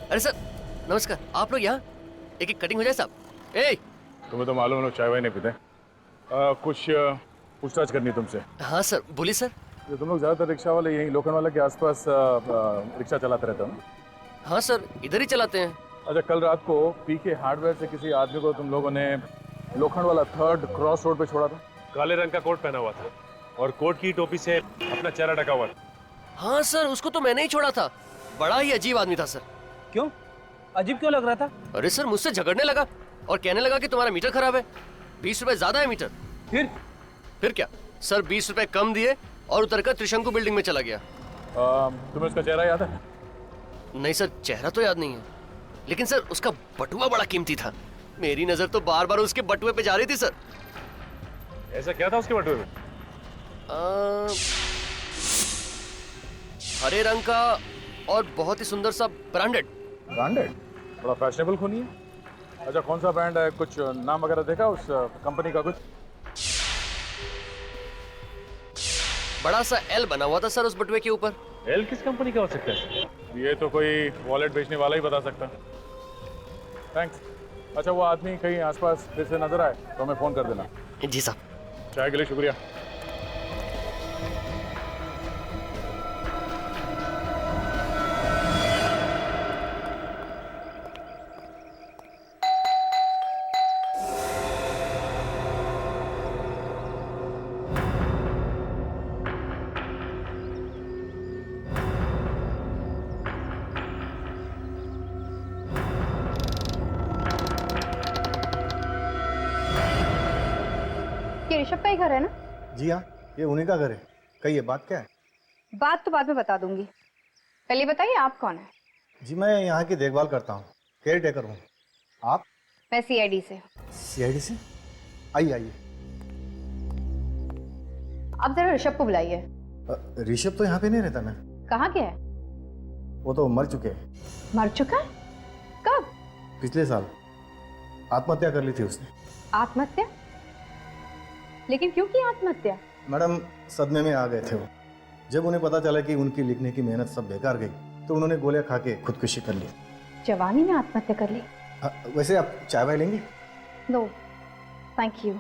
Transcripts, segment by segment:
अरे सर नमस्कार, आप लोग यहाँ एक एक कटिंग हो जाए साहब। ए तुम्हें तो मालूम है लोग चाय वाय नहीं पीते। कुछ पूछताछ करनी तुमसे। हाँ सर बोलिए सर। ये तुम लोग ज्यादातर रिक्शा वाले यहीं लोखंडवाला के आसपास रिक्शा चलाते रहते हो ना? हाँ सर इधर ही चलाते हैं। अच्छा, कल रात को पीके हार्डवेयर से किसी आदमी को तुम लोगों ने लोखंडवाला 3rd क्रॉस रोड पे छोड़ा था। काले रंग का कोट पहना हुआ था और कोट की टोपी से अपना चेहरा ढका हुआ था। हाँ सर उसको तो मैंने ही छोड़ा था। बड़ा ही अजीब आदमी था सर। क्यों? अजीब क्यों लग रहा था? अरे सर मुझसे झगड़ने लगा और कहने लगा कि तुम्हारा मीटर खराब है, 20 रुपए ज्यादा है मीटर। फिर क्या सर, 20 रुपए कम दिए और उतरकर त्रिशंकु बिल्डिंग में चला गया। तुम्हें उसका चेहरा याद है? नहीं सर चेहरा तो याद नहीं है, लेकिन सर उसका बटुआ बड़ा कीमती था। मेरी नजर तो बार बार उसके बटुए पे जा रही थी सर। ऐसा क्या था उसके बटुए में? हरे रंग का और बहुत ही सुंदर सा ब्रांडेड। ब्रांडेड? बड़ा फैशनेबल खूनी है। अच्छा, कौन सा ब्रांड है? कुछ नाम वगैरह देखा उस कंपनी का? कुछ बड़ा सा एल बना हुआ था सर उस बटुए के ऊपर। एल किस कंपनी का हो सकता है? ये तो कोई वॉलेट बेचने वाला ही बता सकता। थैंक्स। अच्छा, वो आदमी कहीं आसपास फिर से नजर आए तो हमें फोन कर देना। जी साहब। चाय के लिए शुक्रिया। ये ऋषभ का ही घर है ना? जी हाँ, ये उन्हीं का घर है। कहिए, बात क्या है? बात तो बाद में बता दूंगी, पहले बताइए आप कौन है? जी, मैं यहाँ की देखभाल करता हूँ, केयर टेकर हूँ। आप? मैं सीआईडी से। सीआईडी से? आइए आइए। आप जरा ऋषभ को बुलाइए। ऋषभ तो यहाँ पे नहीं रहता ना। कहाँ गया है? वो तो मर चुके हैं। मर चुका है? कब? पिछले साल आत्महत्या कर ली थी उसने। आत्महत्या? लेकिन क्यों की आत्महत्या? मैडम, सदमे में आ गए थे वो। जब उन्हें पता चला कि उनकी लिखने की मेहनत सब बेकार गई तो उन्होंने गोलियां खा के खुदकुशी कर ली। जवानी में आत्महत्या कर ली? वैसे आप चाय वाय लेंगे? No thank you.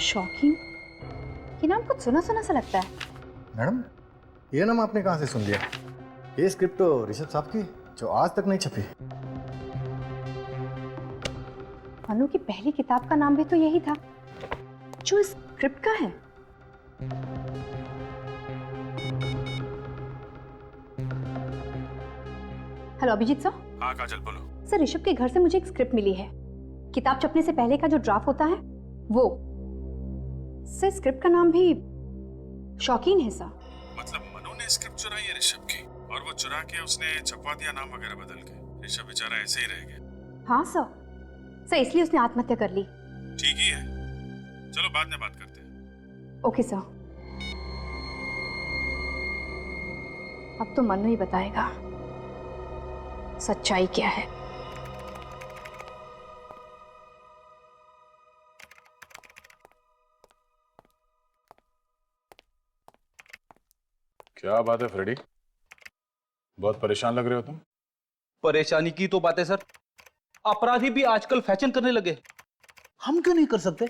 शॉकिंग, ये नाम कुछ सुना सुना सा लगता है। मैडम, ये नाम आपने कहाँ से सुन लिया? ये स्क्रिप्ट तो ऋषभ साहब की, जो आज तक नहीं छपी। मनु की पहली किताब का नाम भी तो यही था जो इस स्क्रिप्ट का है। Hello Abhijit sir. हाँ काजल बोलो। सर ऋषभ के घर से मुझे एक स्क्रिप्ट मिली है, किताब छपने से पहले का जो ड्राफ्ट होता है वो। सर स्क्रिप्ट का नाम भी शौकीन है सर। मतलब मनु ने स्क्रिप्ट चुराई है ऋषभ की और वो चुरा के उसने छपवा दिया नाम वगैरह बदल के। ऋषभ बेचारा ऐसे ही रह गया। हाँ सर इसलिए उसने आत्महत्या कर ली। ठीक ही है, चलो बाद में बात करते हैं। Okay sir. अब तो मनु ही बताएगा सच्चाई क्या है। क्या बात है फ्रेडी, बहुत परेशान लग रहे हो तुम। परेशानी की तो बात है सर, अपराधी भी आजकल फैशन करने लगे, हम क्यों नहीं कर सकते?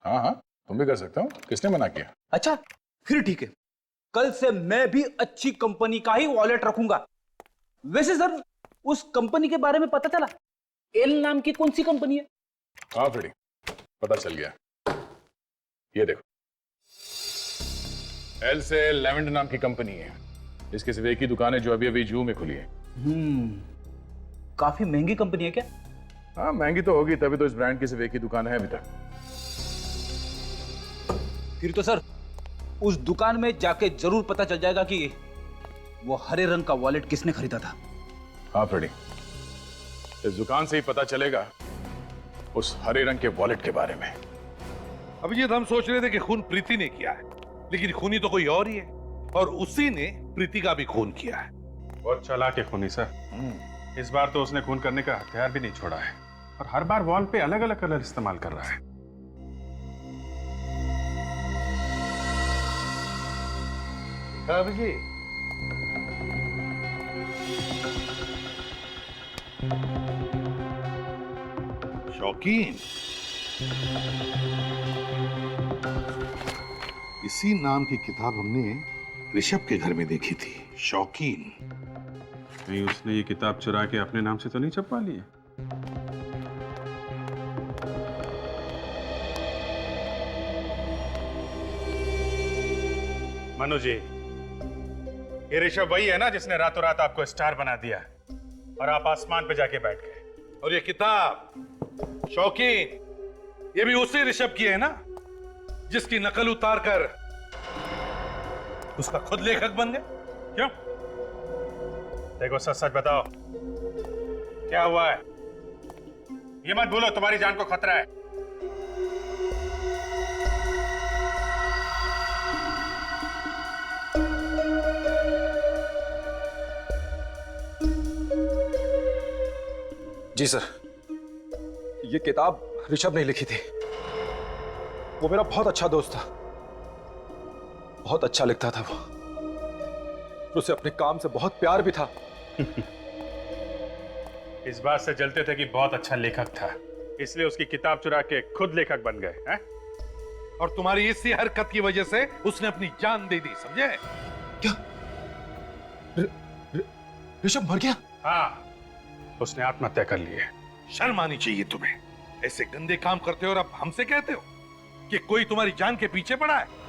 हाँ हाँ, तुम भी कर सकते हो, किसने मना किया? अच्छा फिर ठीक है, कल से मैं भी अच्छी कंपनी का ही वॉलेट रखूंगा। वैसे सर उस कंपनी के बारे में पता चला? एल नाम की कौन सी कंपनी है? हाँ फ्रेडी, पता चल गया। ये देखो, एल से लेवेंड नाम की कंपनी है। इसकी सिर्फ एक ही दुकान है जो अभी अभी जू में खुली है। काफी महंगी कंपनी है क्या? हाँ महंगी तो होगी, तभी तो इस ब्रांड की सिर्फ एक ही दुकान है अभी तक। फिर तो सर उस दुकान में जाके जरूर पता चल जाएगा कि वो हरे रंग का वॉलेट किसने खरीदा था। हाँ फ्रेडी, इस दुकान से ही पता चलेगा उस हरे रंग के वॉलेट के बारे में। अभिजीत, हम सोच रहे थे कि खून प्रीति ने किया है, लेकिन खूनी तो कोई और ही है और उसी ने प्रीति का भी खून किया है। बहुत चालाक है खूनी सर। इस बार तो उसने खून करने का हथियार भी नहीं छोड़ा है और हर बार वॉल पे अलग अलग कलर इस्तेमाल कर रहा है। जी शौकीन, इसी नाम की किताब हमने ऋषभ के घर में देखी थी। शौकीन। नहीं उसने ये किताब चुरा के अपने नाम से तो नहीं छपवा ली है? मनु जी, ये ऋषभ वही है ना जिसने रातों रात आपको स्टार बना दिया और आप आसमान पे जाके बैठ गए। और ये किताब शौकीन, ये भी उसी ऋषभ की है ना जिसकी नकल उतार कर उसका खुद लेखक बन गए? क्यों? देखो सच सच बताओ, क्या हुआ है? ये मत बोलो तुम्हारी जान को खतरा है। जी सर, ये किताब ऋषभ ने लिखी थी। वो मेरा बहुत अच्छा दोस्त था, बहुत अच्छा लिखता था वो। उसे अपने काम से बहुत प्यार भी था। इस बात से जलते थे कि बहुत अच्छा लेखक था, इसलिए उसकी किताब चुरा के खुद लेखक बन गए हैं? और तुम्हारी इसी हरकत की वजह से उसने अपनी जान दे दी, समझे? क्या ऋषभ मर गया? हाँ, उसने आत्महत्या कर ली है। शर्म आनी चाहिए तुम्हें, ऐसे गंदे काम करते हो और अब हमसे कहते हो कि कोई तुम्हारी जान के पीछे पड़ा है।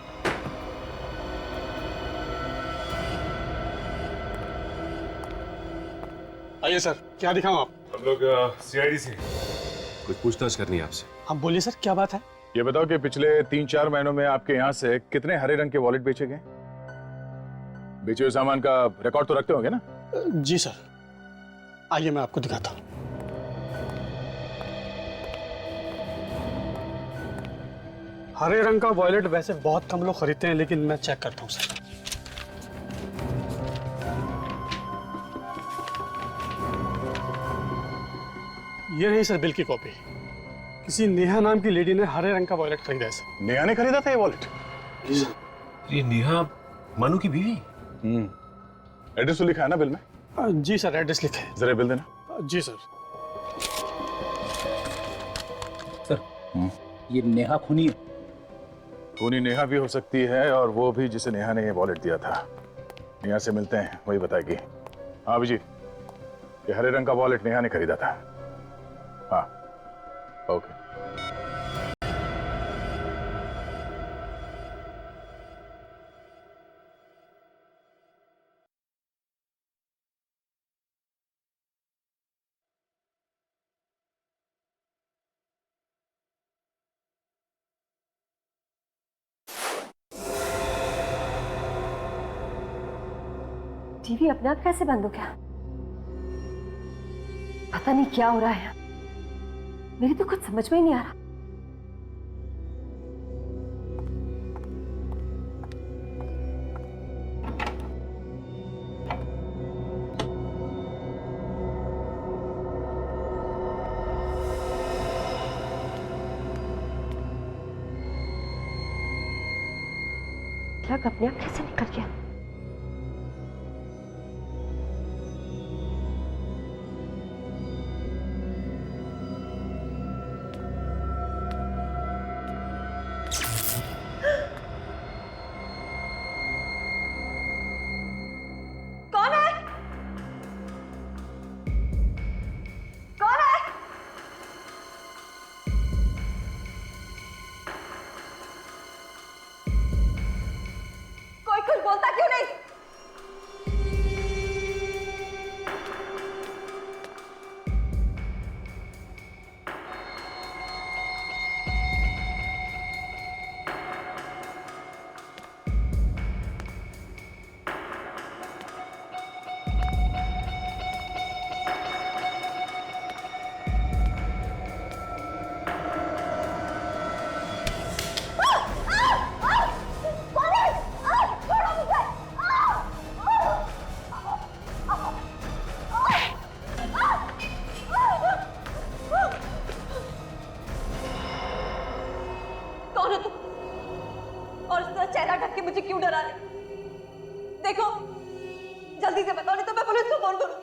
आइए सर, क्या दिखाऊं आप? हम लोग सीआईडी से कुछ पूछताछ करनी है आपसे। आप बोलिए सर, क्या बात है? ये बताओ कि पिछले 3-4 महीनों में आपके यहाँ से कितने हरे रंग के वॉलेट बेचे गए? बेचे हुए सामान का रिकॉर्ड तो रखते होंगे ना? जी सर, आइए मैं आपको दिखाता हूँ। हरे रंग का वॉलेट वैसे बहुत कम लोग खरीदते हैं, लेकिन मैं चेक करता हूँ सर। ये रही सर बिल की कॉपी। किसी नेहा नाम की लेडी ने हरे रंग का वॉलेट खरीदा है सर। नेहा ने खरीदा था ये वॉलेट? जी सर। ये नेहा मनु की बीवी? एड्रेस तो लिखा है ना बिल में? जी सर, एड्रेस लिखे है। जरा बिल देना। जी सर। सर ये नेहा खूनी है? खूनी नेहा भी हो सकती है और वो भी जिसे नेहा ने ये वॉलेट दिया था। नेहा से मिलते हैं, वही बताएगी। हाँ अभिजीत, ये हरे रंग का वॉलेट नेहा ने खरीदा था। हाँ ओके। टीवी अपने आप कैसे बंद हो गया? पता नहीं क्या हो रहा है, मेरी तो कुछ समझ में ही नहीं आ रहा। प्लग अपने आप कैसे निकल गया? देखो जल्दी से बताओ नहीं तो मैं पुलिस को फोन करूं।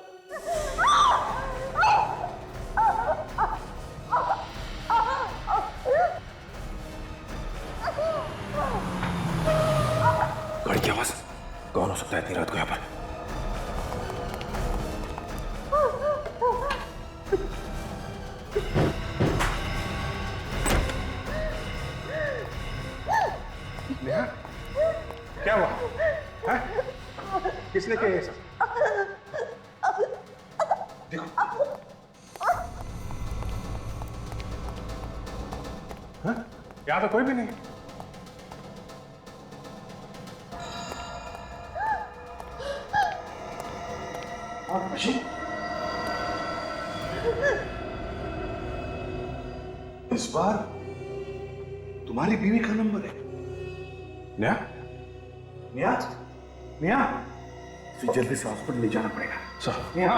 गाड़ी की आवाज। कौन हो सकता है इतनी रात को यहाँ पर? नेहा, क्या हुआ? हैं? किसने किया ये सब? देखो। हाँ? यहाँ तो कोई भी नहीं। और मशीन? इस बार तुम्हारी बीवी का नंबर है। नेहा? नेहा? नेहा? इसे जल्दी से हॉस्पिटल ले जाना पड़ेगा। सर। नेहा?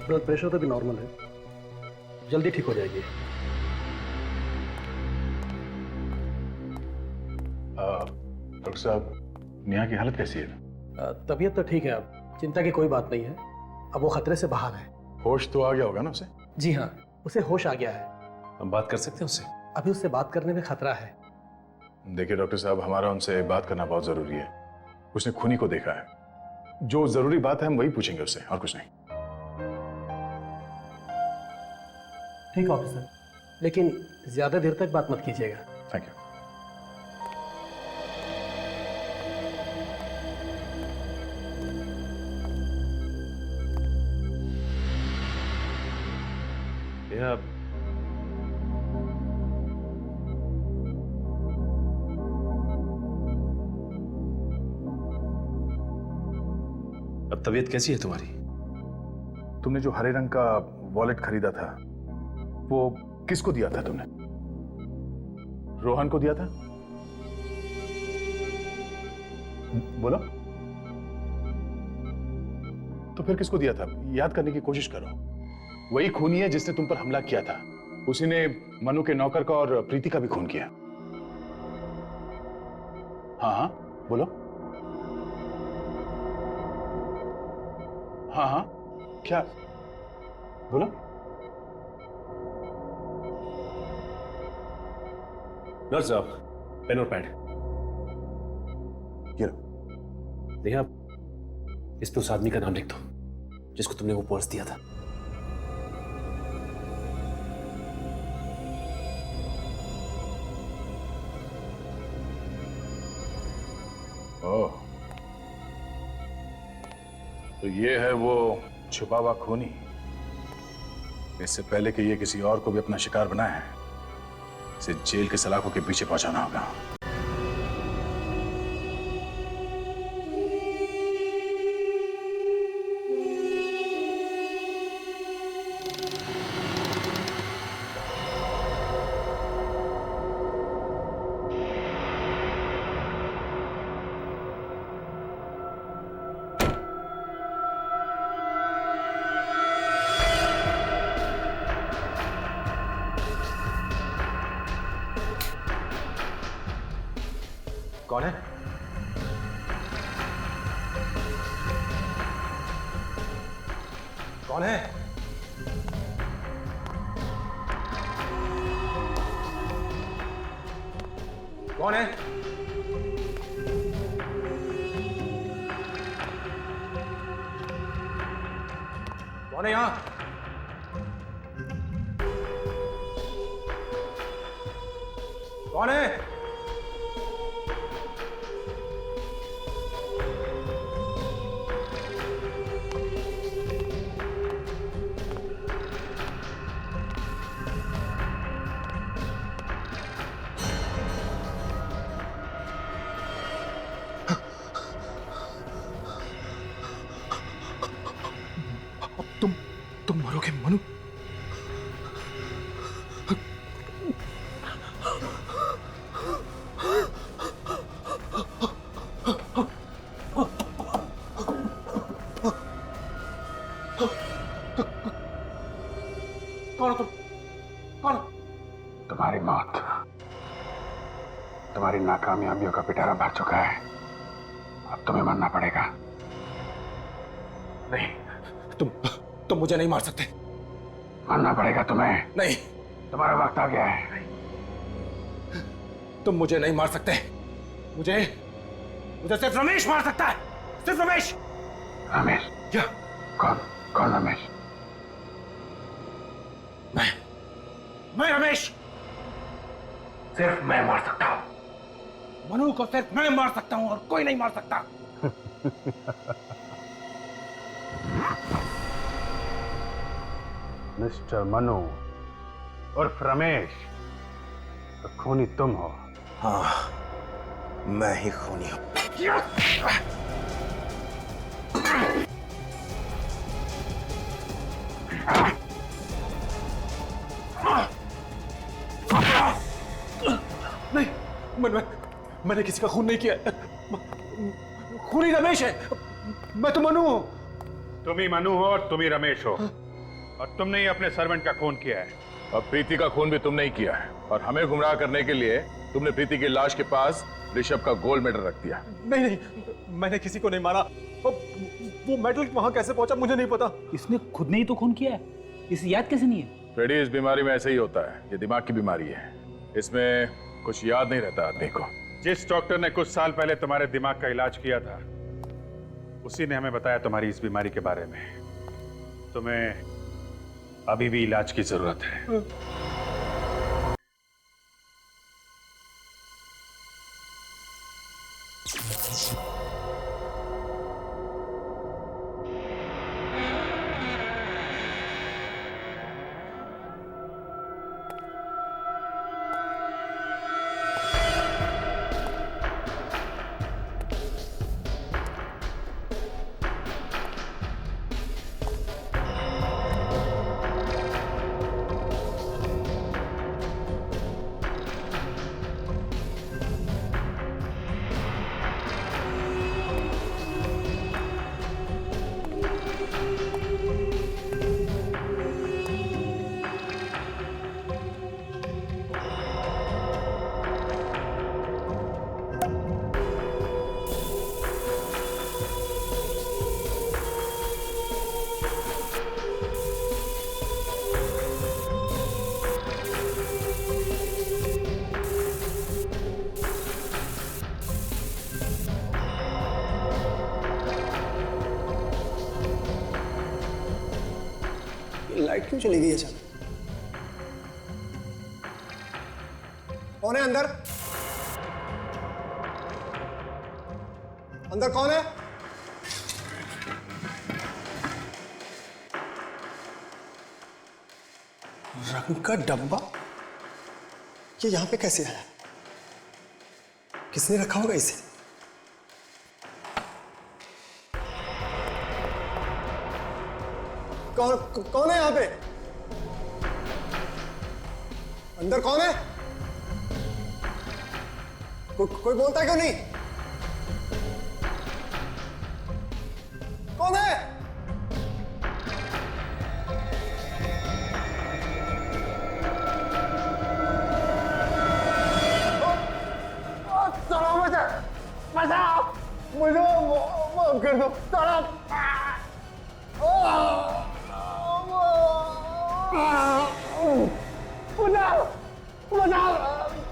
ब्लड प्रेशर तो भी नॉर्मल है, जल्दी ठीक हो जाएगी। डॉक्टर साहब, नेहा की हालत कैसी है? तबीयत तो ठीक है, अब चिंता की कोई बात नहीं है। अब वो खतरे से बाहर है। होश तो आ गया होगा ना उसे? जी हाँ, उसे होश आ गया है। हम बात कर सकते हैं उससे? अभी उससे बात करने में खतरा है। देखिए डॉक्टर साहब, हमारा उनसे बात करना बहुत जरूरी है। उसने खूनी को देखा है। जो जरूरी बात है हम वही पूछेंगे उससे, और कुछ नहीं। ठीक है ऑफिसर, लेकिन ज्यादा देर तक बात मत कीजिएगा। Thank you. अब तबीयत कैसी है तुम्हारी? तुमने जो हरे रंग का वॉलेट खरीदा था, वो किसको दिया था तुमने? रोहन को दिया था? बोलो। तो फिर किसको दिया था? याद करने की कोशिश करो। वही खूनी है जिसने तुम पर हमला किया था। उसी ने मनु के नौकर का और प्रीति का भी खून किया। हाँ हाँ बोलो। हाँ हाँ क्या? बोलो। नर्स साहब, पेन और पैड। ये लो। नेहा, इस पे उस आदमी का नाम लिख दो जिसको तुमने वो पर्स दिया था। ओह, तो ये है वो छुपा हुआ खूनी। इससे पहले कि ये किसी और को भी अपना शिकार बनाए है, इसे जेल के सलाखों के पीछे पहुंचाना होगा। कौन है? कौन है? कौन है? कौन है यहां? कौन है? ओके मनु, कौन हो तुम? कौन? तुम्हारी मौत, तुम्हारी नाकामयाबियों का पिटारा भर चुका है। अब तुम्हें मरना पड़ेगा। नहीं, तुम मुझे नहीं मार सकते। मरना पड़ेगा तुम्हें। नहीं, तुम्हारा वक्त आ गया है। तुम मुझे नहीं मार सकते। मुझे सिर्फ रमेश मार सकता है, सिर्फ रमेश। रमेश? क्या? कौन रमेश? मैं रमेश। सिर्फ मैं मार सकता हूं। मनु को सिर्फ मैं मार सकता हूं और कोई नहीं मार सकता। मिस्टर मनु उर्फ रमेश, तो खूनी तुम हो। हाँ, मैं ही खूनी हूं। नहीं, मैंने किसी का खून नहीं किया। खूनी रमेश है, मैं तो मनु हूं। तुम ही मनु हो और तुम ही रमेश हो, और तुमने ही अपने सर्वेंट का खून किया है। और प्रीति का खून भी तुमने ही किया है, और हमें गुमराह करने के लिए तुमने प्रीति की लाश के पास ऋषभ का गोल्ड मेडल रख दिया। नहीं, मैंने किसी को नहीं मारा। वो मेडल वहां कैसे पहुंचा मुझे नहीं पता। इसने खुद ने ही तो खून किया है, इसे याद कैसे नहीं है? फ्रेडी, इस बीमारी में ऐसे ही होता है। ये दिमाग की बीमारी है, इसमें कुछ याद नहीं रहता आदमी को। जिस डॉक्टर ने कुछ साल पहले तुम्हारे दिमाग का इलाज किया था, उसी ने हमें बताया तुम्हारी इस बीमारी के बारे में। तुम्हें अभी भी इलाज की जरूरत है। लाइट क्यों चली गई अचानक? कौन है अंदर? अंदर कौन है? रंग का डब्बा ये यहां पे कैसे आया? किसने रखा होगा इसे? कौन है यहाँ पे? अंदर कौन है? कोई बोलता क्यों नहीं? कौन है? मुझे माफ कर दो।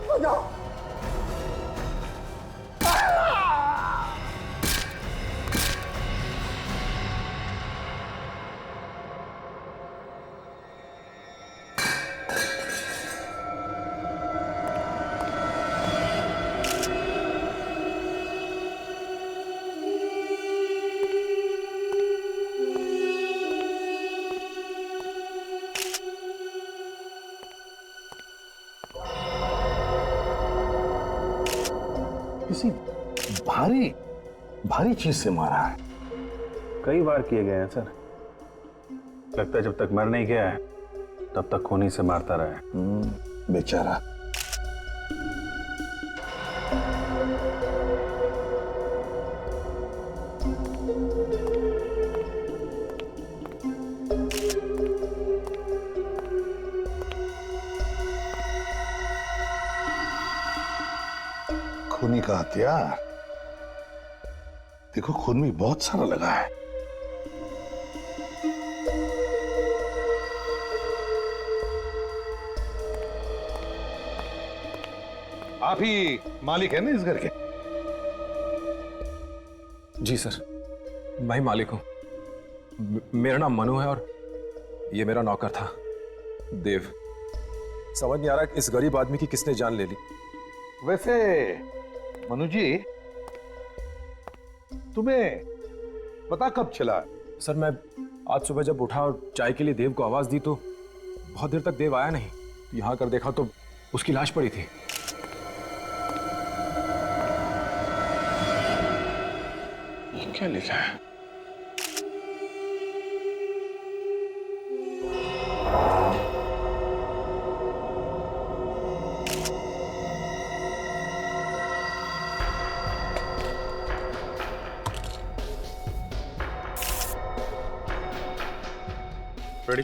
बचाओ। किसी भारी चीज से मारा है। कई बार किए गए हैं सर। लगता है जब तक मर नहीं गया है तब तक खूनी से मारता रहा है। बेचारा। खूनी का हथियार देखो, खून भी बहुत सारा लगा है। आप ही मालिक है ना इस घर के? जी सर, मैं ही मालिक हूं। मेरा नाम मनु है और ये मेरा नौकर था देव। समझ नहीं आ रहा कि इस गरीब आदमी की किसने जान ले ली। वैसे मनु जी, तुम्हें पता कब चला? सर मैं आज सुबह जब उठा और चाय के लिए देव को आवाज दी तो बहुत देर तक देव आया नहीं। यहां कर देखा तो उसकी लाश पड़ी थी। क्या लिखा है? रेडी?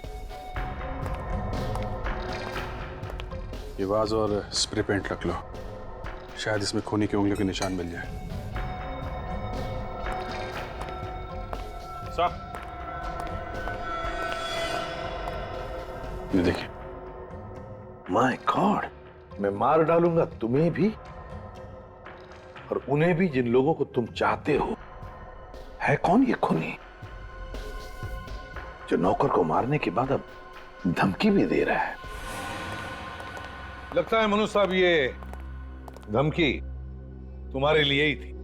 ये वाज और स्प्रे पेंट रख लो, शायद इसमें खूनी की उंगलियों के निशान मिल जाए। ये देखिए। माय गॉड, मैं मार डालूंगा तुम्हें भी और उन्हें भी जिन लोगों को तुम चाहते हो। है कौन ये खूनी जो नौकर को मारने के बाद अब धमकी भी दे रहा है? लगता है मनु साहब ये धमकी तुम्हारे लिए ही थी।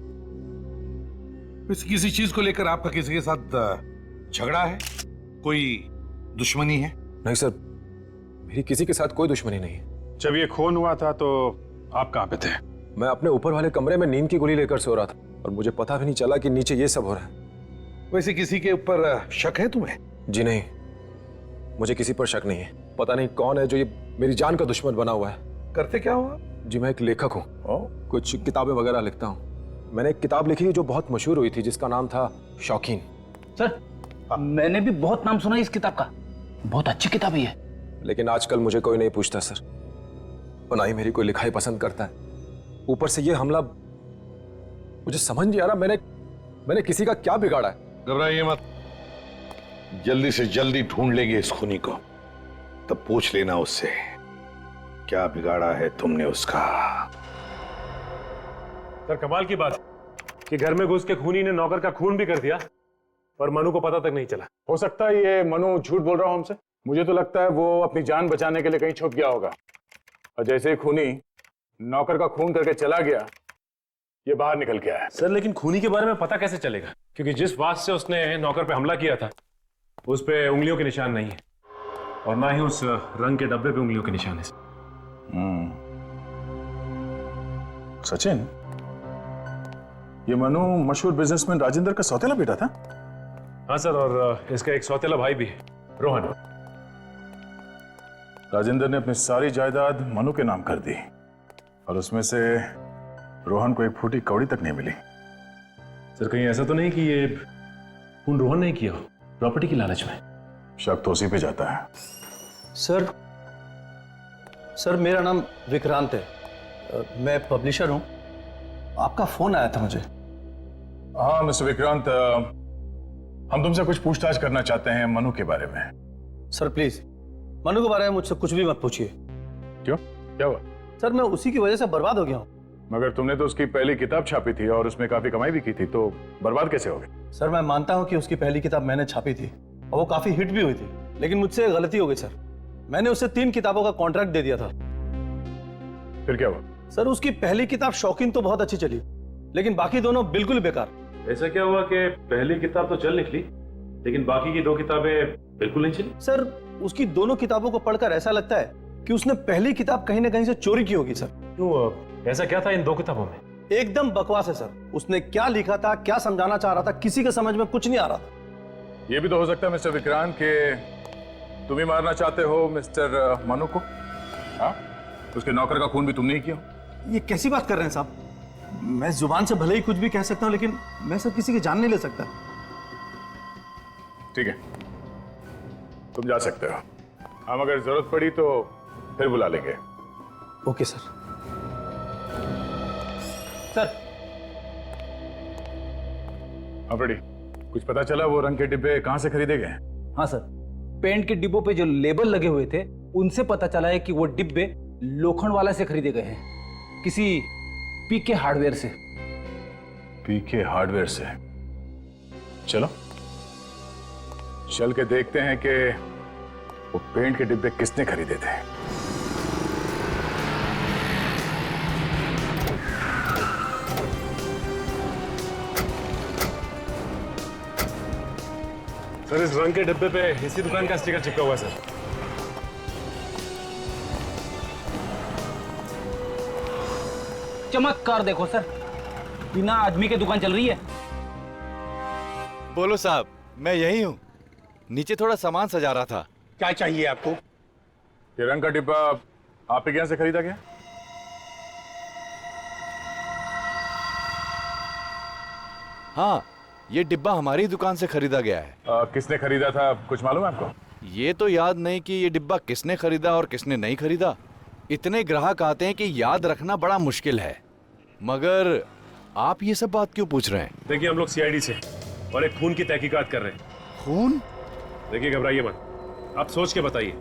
किसी चीज को लेकर आपका किसी के साथ झगड़ा है? कोई दुश्मनी है? नहीं सर, मेरी किसी के साथ कोई दुश्मनी नहीं है। जब ये खून हुआ था तो आप कहां पे थे? मैं अपने ऊपर वाले कमरे में नींद की गोली लेकर सो रहा था और मुझे पता भी नहीं चला कि नीचे ये सब हो रहा है। वैसे किसी के ऊपर शक है तुम्हें? जी नहीं, मुझे किसी पर शक नहीं है। पता नहीं कौन है जो ये मेरी जान का दुश्मन बना हुआ है। करते क्या हुआ? जी मैं एक लेखक हूँ, कुछ किताबें वगैरह लिखता हूँ। मैंने एक किताब लिखी जो बहुत मशहूर हुई थी जिसका नाम था शौकीन। सर मैंने भी बहुत नाम सुना इस किताब का, बहुत अच्छी किताब है। लेकिन आजकल मुझे कोई नहीं पूछता सर, और ना ही मेरी कोई लिखाई पसंद करता है। ऊपर से ये हमला, मुझे समझ नहीं आ रहा मैंने किसी का क्या बिगाड़ा है। घबराइए मत, जल्दी से जल्दी ढूंढ लेंगे इस खूनी को, तब पूछ लेना उससे क्या बिगाड़ा है तुमने उसका। सर कमाल की बात कि घर में घुस के खूनी ने नौकर का खून भी कर दिया और मनु को पता तक नहीं चला। हो सकता है ये मनु झूठ बोल रहा हो हमसे। मुझे तो लगता है वो अपनी जान बचाने के लिए कहीं छुप गया होगा, और जैसे ही खूनी नौकर का खून करके चला गया ये बाहर निकल के आया। सर लेकिन खूनी के बारे में पता कैसे चलेगा, क्योंकि जिस बात से उसने नौकर पे हमला किया था उस पे उंगलियों के निशान नहीं है और ना ही उस रंग के डब्बे पे उंगलियों के निशान है। सचिन, ये मनु मशहूर बिजनेसमैन राजेंद्र का सौतेला बेटा था? हाँ सर, और इसका एक सौतेला भाई भी है, रोहन। राजेंद्र ने अपनी सारी जायदाद मनु के नाम कर दी और उसमें से रोहन को एक फूटी कौड़ी तक नहीं मिली। सर कहीं ऐसा तो नहीं कि ये खून रोहन ने किया हो प्रॉपर्टी की लालच में? शक तो उसी पे जाता है। सर मेरा नाम विक्रांत है, मैं पब्लिशर हूं। आपका फोन आया था मुझे। हाँ मिस्टर विक्रांत, हम तुमसे कुछ पूछताछ करना चाहते हैं मनु के बारे में। सर प्लीज मनु के बारे में मुझसे कुछ भी मत पूछिए। क्यों, क्या हुआ? सर मैं उसी की वजह से बर्बाद हो गया हूँ। मगर तुमने तो उसकी पहली किताब छापी थी और उसमें काफी कमाई भी की थी, तो बर्बाद कैसे हो गई? सर मैं मानता हूँ कि उसकी पहली किताब मैंने छापी थी और वो काफी हिट भी हुई थी, लेकिन मुझसे गलती हो गई सर। मैंने उसे 3 किताबों का कॉन्ट्रैक्ट दे दिया था। फिर क्या हुआ? सर उसकी पहली किताब शौकीन तो बहुत अच्छी चली, लेकिन बाकी दोनों बिल्कुल बेकार। ऐसा क्या हुआ कि पहली किताब तो चल निकली लेकिन बाकी की 2 किताबें बिल्कुल नहीं चली? सर उसकी दोनों किताबों को पढ़कर ऐसा लगता है कि उसने पहली किताब कहीं ना कहीं से चोरी की होगी सर। क्यों, ऐसा क्या था इन 2 किताबों में? एकदम बकवास है सर। उसने क्या लिखा था, क्या समझाना चाह रहा था, किसी के समझ में कुछ नहीं आ रहा था। यह भी तो हो सकता है मिस्टर विक्रांत के तुम ही मारना चाहते हो मिस्टर मनु को? हाँ, उसके नौकर का खून भी तुमने ही किया? ये कैसी बात कर रहे हैं साहब? मैं जुबान से भले ही कुछ भी कह सकता हूं, लेकिन मैं सर किसी की जान नहीं ले सकता। ठीक है, तुम जा सकते हो। हम अगर जरूरत पड़ी तो फिर बुला लेंगे। Okay sir. Sir, ready? कुछ पता चला वो रंग के डिब्बे कहां से खरीदे गए? हाँ सर, पेंट के डिब्बों पे जो लेबल लगे हुए थे उनसे पता चला है कि वो डिब्बे लोखंडवाला से खरीदे गए हैं, किसी पीके हार्डवेयर से। पीके हार्डवेयर से? चलो चल के देखते हैं कि वो पेंट के डिब्बे किसने खरीदे थे। सर, इस रंग के डिब्बे पे इसी दुकान का स्टिकर चिपका हुआ है सर। चमत्कार देखो सर, बिना आदमी के दुकान चल रही है। बोलो साहब, मैं यही हूँ, नीचे थोड़ा सामान सजा रहा था। क्या चाहिए आपको? ये रंग का डिब्बा आप के यहाँ से खरीदा गया? हाँ, ये डिब्बा हमारी दुकान से खरीदा गया है। किसने खरीदा था, कुछ मालूम है आपको? ये तो याद नहीं कि ये डिब्बा किसने खरीदा और किसने नहीं खरीदा। इतने ग्राहक आते हैं कि याद रखना बड़ा मुश्किल है। मगर आप ये सब बात क्यों पूछ रहे हैं? देखिए, हम लोग सीआईडी से और एक खून की तहकीकात कर रहे हैं। खून? देखिए, घबराइए मत, आप सोच के बताइए,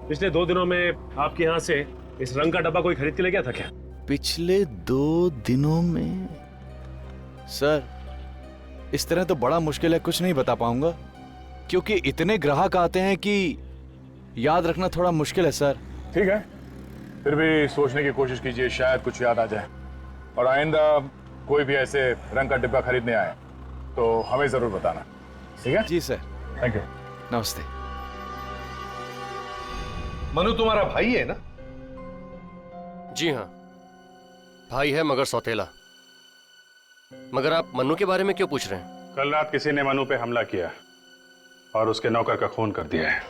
पिछले 2 दिनों में आपके यहाँ से इस रंग का डब्बा कोई खरीद के ले गया था क्या? पिछले 2 दिनों में? सर, इस तरह तो बड़ा मुश्किल है, कुछ नहीं बता पाऊंगा, क्योंकि इतने ग्राहक आते हैं कि याद रखना थोड़ा मुश्किल है सर। ठीक है, फिर भी सोचने की कोशिश कीजिए, शायद कुछ याद आ जाए। और आइंदा कोई भी ऐसे रंग का डिब्बा खरीदने आए तो हमें जरूर बताना, ठीक है? जी सर। Thank you. नमस्ते। मनु तुम्हारा भाई है ना? जी हाँ, भाई है मगर सौतेला। मगर आप मन्नू के बारे में क्यों पूछ रहे हैं? कल रात किसी ने मनु पे हमला किया और उसके नौकर का खून कर दिया है।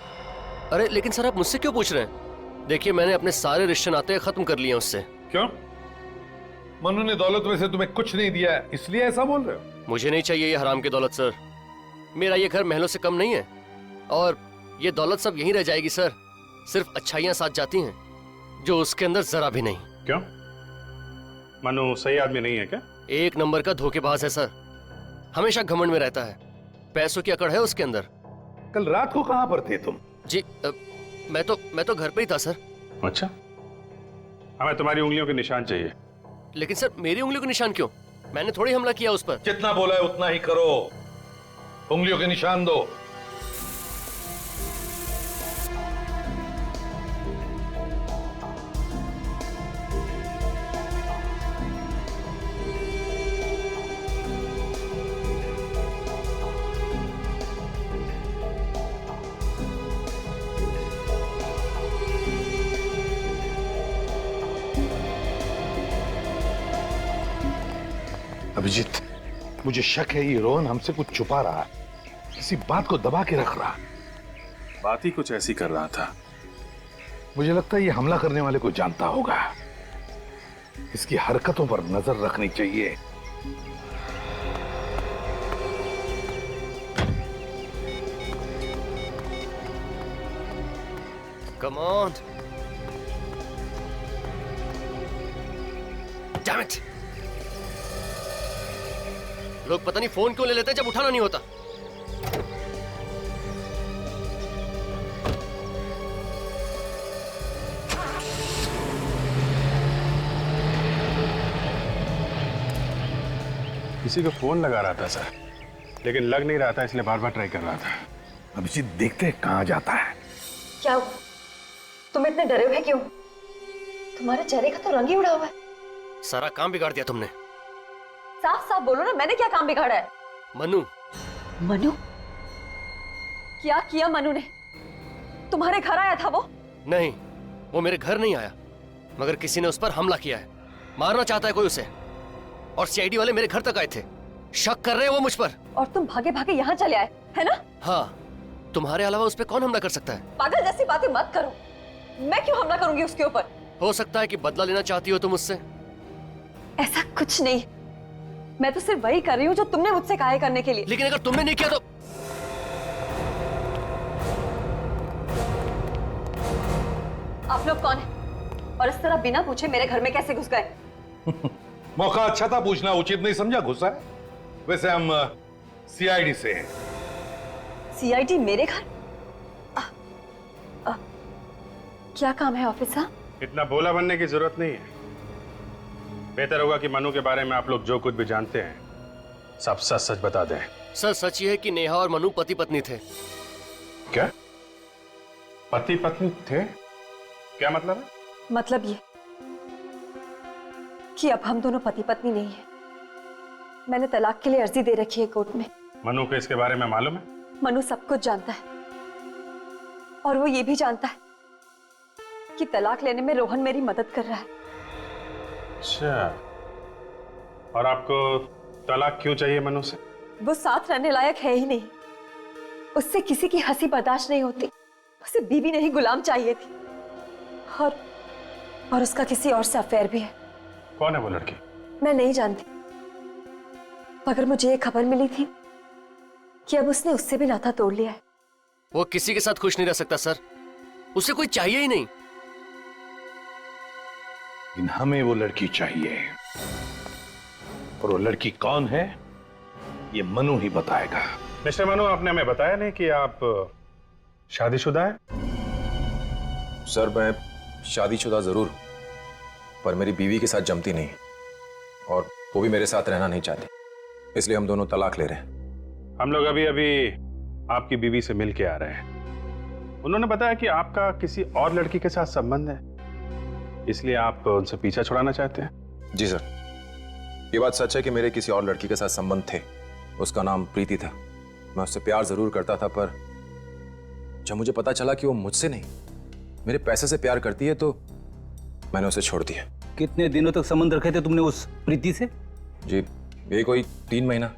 अरे लेकिन सर, आप मुझसे क्यों पूछ रहे हैं? देखिए, मैंने अपने सारे रिश्ते नाते खत्म कर लिए उससे। क्यों? मनु ने दौलत में से तुम्हें कुछ नहीं दिया है, इसलिए ऐसा बोल रहे हो? मुझे नहीं चाहिए ये हराम की दौलत सर। मेरा ये घर महलों से कम नहीं है, और ये दौलत सब यहीं रह जाएगी सर। सिर्फ अच्छाइयां साथ जाती हैं, जो उसके अंदर जरा भी नहीं। क्यों? मनु सही आदमी नहीं है क्या? एक नंबर का धोखेबाज है सर, हमेशा घमंड में रहता है, पैसों की अकड़ है उसके अंदर। कल रात को कहां पर थे तुम? जी मैं तो घर पे ही था सर। अच्छा, हमें तुम्हारी उंगलियों के निशान चाहिए। लेकिन सर, मेरी उंगलियों के निशान क्यों? मैंने थोड़ी हमला किया उस पर। जितना बोला है उतना ही करो, उंगलियों के निशान दो। अभिजीत, मुझे शक है ये रोहन हमसे कुछ छुपा रहा है, किसी बात को दबा के रख रहा। बात ही कुछ ऐसी कर रहा था। मुझे लगता है ये हमला करने वाले को जानता होगा, इसकी हरकतों पर नजर रखनी चाहिए। Come on. Damn it. लोग पता नहीं फोन क्यों ले लेते हैं जब उठाना नहीं होता। किसी को फोन लगा रहा था सर, लेकिन लग नहीं रहा था, इसलिए बार बार ट्राई कर रहा था। अभिजीत, देखते हैं कहां जाता है। क्या हुआ? तुम इतने डरे हुए क्यों? तुम्हारे चेहरे का तो रंग ही उड़ा हुआ है। सारा काम बिगाड़ दिया तुमने। साफ साफ बोलो ना, मैंने क्या काम बिगाड़ा है? मनु। मनु? क्या किया मनु ने? तुम्हारे घर आया था वो? नहीं, वो मेरे घर नहीं आया, मगर किसी ने उस पर हमला किया है। मारना चाहता है कोई उसे, और सीआईडी वाले मेरे घर तक आए थे। शक कर रहे हैं वो मुझ पर। और तुम भागे भागे यहाँ चले आए, है ना? हाँ, तुम्हारे अलावा उस पर कौन हमला कर सकता है? पागल जैसी बातें मत करो। मैं क्यों हमला करूंगी उसके ऊपर? हो सकता है कि बदला लेना चाहती हो तुम मुझसे। ऐसा कुछ नहीं, मैं तो सिर्फ वही कर रही हूँ जो तुमने मुझसे कहा है करने के लिए। लेकिन अगर तुमने नहीं किया तो? आप लोग कौन हैं और इस तरह बिना पूछे मेरे घर में कैसे घुस गए? मौका अच्छा था, पूछना उचित नहीं समझा, घुसा है। वैसे हम सीआईडी से हैं। सीआईडी मेरे घर? क्या काम है ऑफिसर? इतना भोला बनने की जरूरत नहीं है। बेहतर होगा कि मनु के बारे में आप लोग जो कुछ भी जानते हैं सब सच सच बता दें। सर सच ये है कि नेहा और मनु पति पत्नी थे। क्या पति पत्नी थे? क्या मतलब है? मतलब ये कि अब हम दोनों पति पत्नी नहीं है। मैंने तलाक के लिए अर्जी दे रखी है कोर्ट में। मनु को इसके बारे में मालूम है? मनु सब कुछ जानता है और वो ये भी जानता है कि तलाक लेने में रोहन मेरी मदद कर रहा है। अच्छा, और आपको तलाक क्यों चाहिए मनु से? वो साथ रहने लायक है ही नहीं। उससे किसी की हंसी बर्दाश्त नहीं होती। उसे बीवी नहीं गुलाम चाहिए थी। और उसका किसी और से अफेयर भी है। कौन है वो लड़की? मैं नहीं जानती, मगर मुझे ये खबर मिली थी कि अब उसने उससे भी नाता तोड़ लिया है। वो किसी के साथ खुश नहीं रह सकता सर, उसे कोई चाहिए ही नहीं। लेकिन हमें वो लड़की चाहिए, और वो लड़की कौन है ये मनु ही बताएगा। मिस्टर मनु, आपने हमें बताया नहीं कि आप शादीशुदा हैं? सर मैं शादीशुदा जरूर हूं, पर मेरी बीवी के साथ जमती नहीं और वो भी मेरे साथ रहना नहीं चाहती, इसलिए हम दोनों तलाक ले रहे हैं। हम लोग अभी अभी आपकी बीवी से मिल के आ रहे हैं। उन्होंने बताया कि आपका किसी और लड़की के साथ संबंध है, इसलिए आप उनसे पीछा छुड़ाना चाहते हैं। जी सर, ये बात सच है कि मेरे किसी और लड़की के साथ संबंध थे। उसका नाम प्रीति था। मैं उससे प्यार जरूर करता था, पर जब मुझे पता चला कि वो मुझसे नहीं मेरे पैसे से प्यार करती है तो मैंने उसे छोड़ दिया। कितने दिनों तक संबंध रखे थे तुमने उस प्रीति से? जी ये कोई 3 महीना।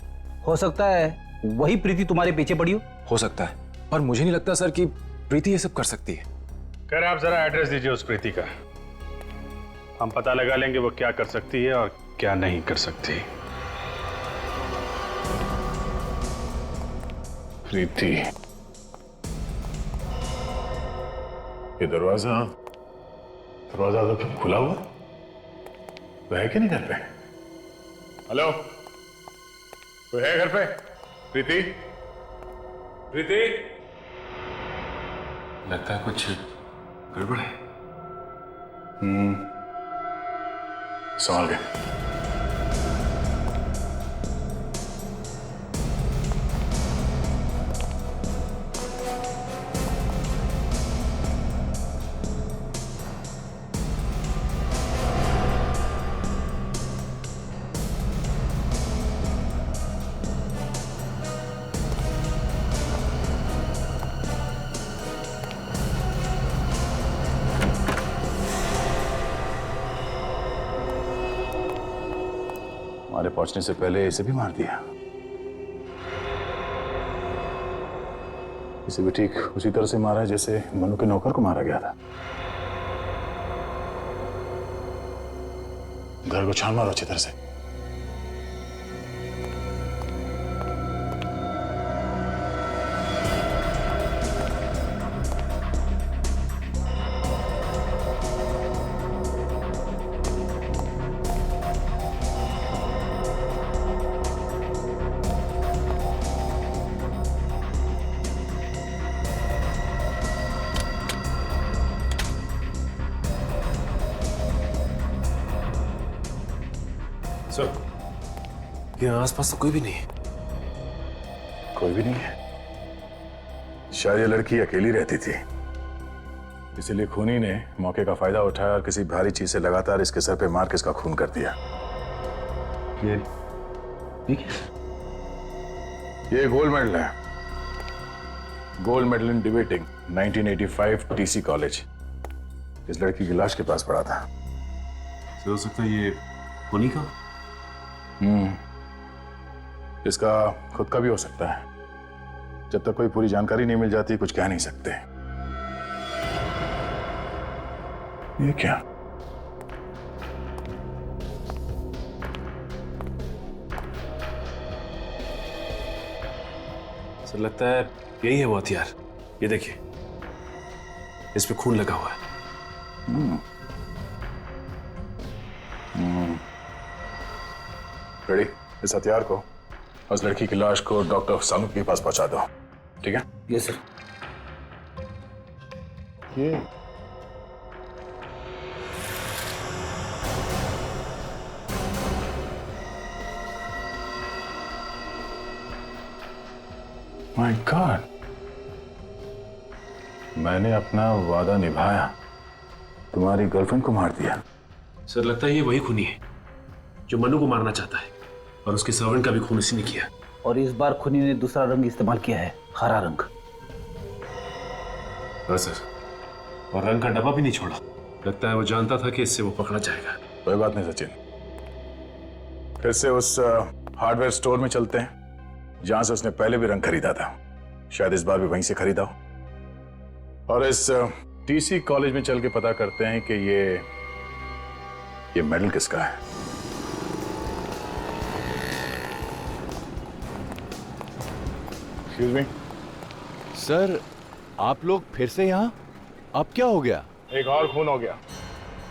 हो सकता है वही प्रीति तुम्हारे पीछे पड़ी हो सकता है, पर मुझे नहीं लगता सर कि प्रीति ये सब कर सकती है। कह रहे आप जरा एड्रेस दीजिए उस प्रीति का, हम पता लगा लेंगे वो क्या कर सकती है और क्या नहीं कर सकती। प्रीति, ये दरवाजा तो खुला हुआ तो है कि नहीं घर पे? हेलो, कोई है घर पे? प्रीति, प्रीति, लगता है कुछ गड़बड़ है। संभाल गए। हमारे पहुंचने से पहले इसे भी मार दिया। इसे भी ठीक उसी तरह से मारा जैसे मनु के नौकर को मारा गया था। घर को छान मारो अच्छी तरह से। सर, यहाँ आसपास तो कोई भी नहीं है। कोई भी नहीं है? शायद ये लड़की अकेली रहती थी, इसीलिए खूनी ने मौके का फायदा उठाया और किसी भारी चीज से लगातार इसके सर पे मार के इसका खून कर दिया। ये गोल्ड मेडल है, gold medal in debating 1985 TC college. इस लड़की की लाश के पास पड़ा था। हो सकता है ये खूनी का? इसका खुद का भी हो सकता है। जब तक कोई पूरी जानकारी नहीं मिल जाती कुछ कह नहीं सकते। ये क्या? सर लगता है यही है वो हथियार। ये देखिए, इस पे खून लगा हुआ है। रेडी? इस हथियार को उस लड़की की लाश को डॉक्टर सानू के पास पहुंचा दो, ठीक है? Yes sir. ये माय गॉड, मैंने अपना वादा निभाया, तुम्हारी गर्लफ्रेंड को मार दिया। सर लगता है ये वही खूनी है जो मनु को मारना चाहता है, और उसके सर्वेंट का भी खून इसी ने किया। और इस बार खूनी ने दूसरा रंग इस्तेमाल किया है, हरा रंग। हाँ सर, और रंग का डब्बा भी नहीं छोड़ा। लगता है वो जानता था कि इससे वो पकड़ा जाएगा। कोई बात नहीं सचिन, फिर से उस हार्डवेयर स्टोर में चलते हैं जहां से उसने पहले भी रंग खरीदा था। शायद इस बार भी वहीं से खरीदा हो। और इस टीसी कॉलेज में चल के पता करते हैं कि ये मेडल किसका है। एक्सक्यूज मी सर, आप लोग फिर से यहाँ? अब क्या हो गया? एक और खून हो गया।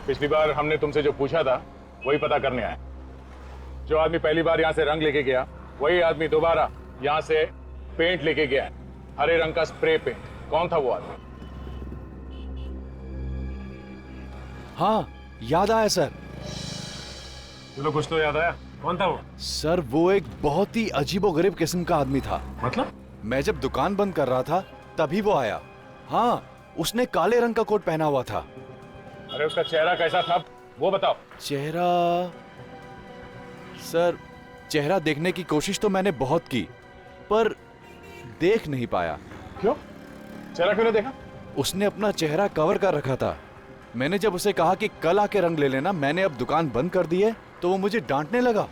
पिछली बार हमने तुमसे जो पूछा था वही पता करने आए। जो आदमी पहली बार यहाँ से रंग लेके गया वही आदमी दोबारा यहाँ से पेंट लेके गया है, हरे रंग का स्प्रे पेंट। कौन था वो आदमी? हाँ, याद आया सर। चलो कुछ तो याद आया। कौन था वो? सर वो एक बहुत ही अजीबोगरीब किस्म का आदमी था। मतलब? मैं जब दुकान बंद कर रहा था तभी वो आया। हाँ, उसने काले रंग का कोट पहना हुआ था। अरे उसका चेहरा कैसा था वो बताओ। चेहरा? सर चेहरा देखने की कोशिश तो मैंने बहुत की पर देख नहीं पाया। क्यों? चेहरा क्यों नहीं देखा? उसने अपना चेहरा कवर कर रखा था। मैंने जब उसे कहा कि कल आके रंग ले लेना, मैंने अब दुकान बंद कर दी है, तो वो मुझे डांटने लगा।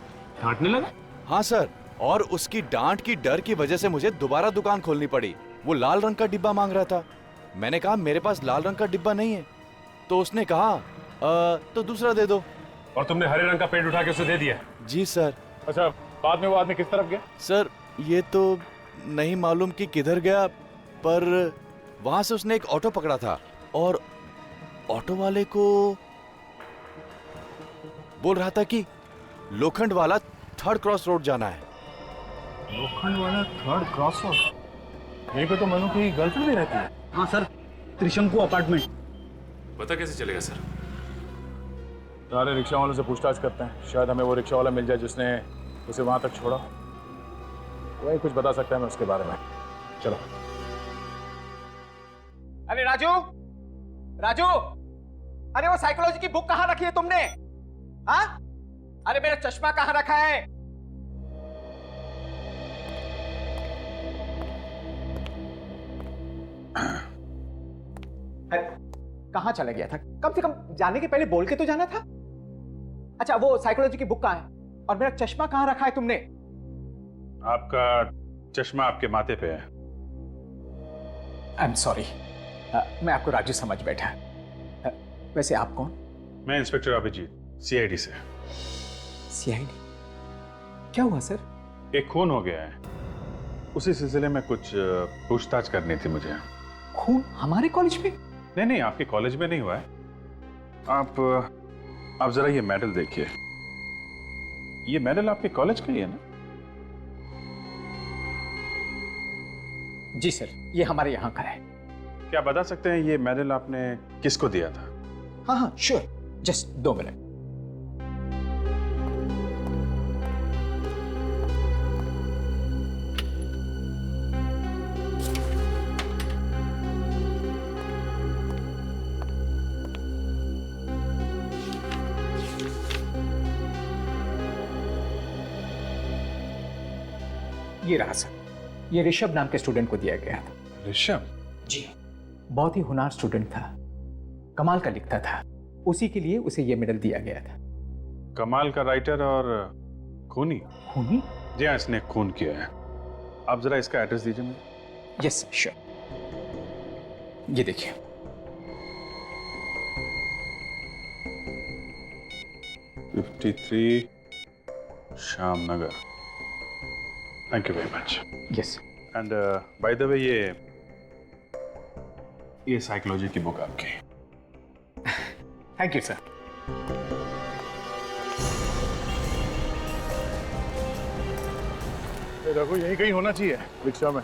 डांटने लगा? हाँ सर, और उसकी डांट की डर की वजह से मुझे दोबारा दुकान खोलनी पड़ी। वो लाल रंग का डिब्बा मांग रहा था। मैंने कहा मेरे पास लाल रंग का डिब्बा नहीं है। तो उसने कहा तो दूसरा दे दो। और तुमने हरे रंग का पेंट उठा के उसे दे दिया? जी सर। अच्छा, बाद में वो आदमी किस तरफ गया? सर ये तो नहीं मालूम कि किधर गया, पर वहां से उसने एक ऑटो पकड़ा था और ऑटो वाले को बोल रहा था कि लोखंड वाला 3rd क्रॉस रोड जाना है। लोखंड वाला 3rd क्रॉस रोड? यहीं पे तो मनु की गर्लफ्रेंड भी रहती है। हाँ सर, त्रिशंकु अपार्टमेंट। पता कैसे चलेगा सर? सारे रिक्शा वालों से पूछताछ करते हैं, शायद हमें वो रिक्शा वाला मिल जाए जिसने उसे वहां तक छोड़ा। वही कुछ बता सकता है मैं उसके बारे में। चलो। अरे राजू, राजू, अरे वो साइकोलॉजी की बुक कहाँ रखी है तुमने? हाँ? अरे मेरा चश्मा कहाँ रखा है? कहाँ चला गया था? कम से कम जाने के पहले बोल के तो जाना था। अच्छा, वो साइकोलॉजी की बुक कहाँ है? और मेरा चश्मा कहाँ रखा है तुमने? आपका चश्मा आपके माथे पे है। आई एम सॉरी, मैं आपको राजू समझ बैठा। वैसे आप कौन? मैं इंस्पेक्टर अभिजीत, सीआईडी से। सीआईडी? क्या हुआ सर? एक खून हो गया है, उसी सिलसिले में कुछ पूछताछ करनी थी मुझे। खून हमारे कॉलेज में? नहीं नहीं, आपके कॉलेज में नहीं हुआ है। आप जरा ये मेडल देखिए। ये मेडल आपके कॉलेज का ही है ना? जी सर, ये हमारे यहाँ का है। क्या बता सकते हैं ये मेडल आपने किसको दिया था? हाँ हाँ श्योर, जस्ट 2 मिनट। ये रहा सर, ये ऋषभ नाम के स्टूडेंट को दिया गया था। ऋषभ? जी, बहुत ही होनहार स्टूडेंट था, कमाल का लिखता था, उसी के लिए उसे ये मेडल दिया गया था। कमाल का राइटर और खूनी? खूनी? जी हाँ, इसने खून किया है। आप जरा इसका एड्रेस दीजिए मुझे। यस श्योर, ये देखिए। Shyam Nagar. Thank you very much. Yes. And by the way, ये साइकोलॉजी की बुक आपकी। Thank you sir. रघु यही कहीं होना चाहिए रिक्शा में।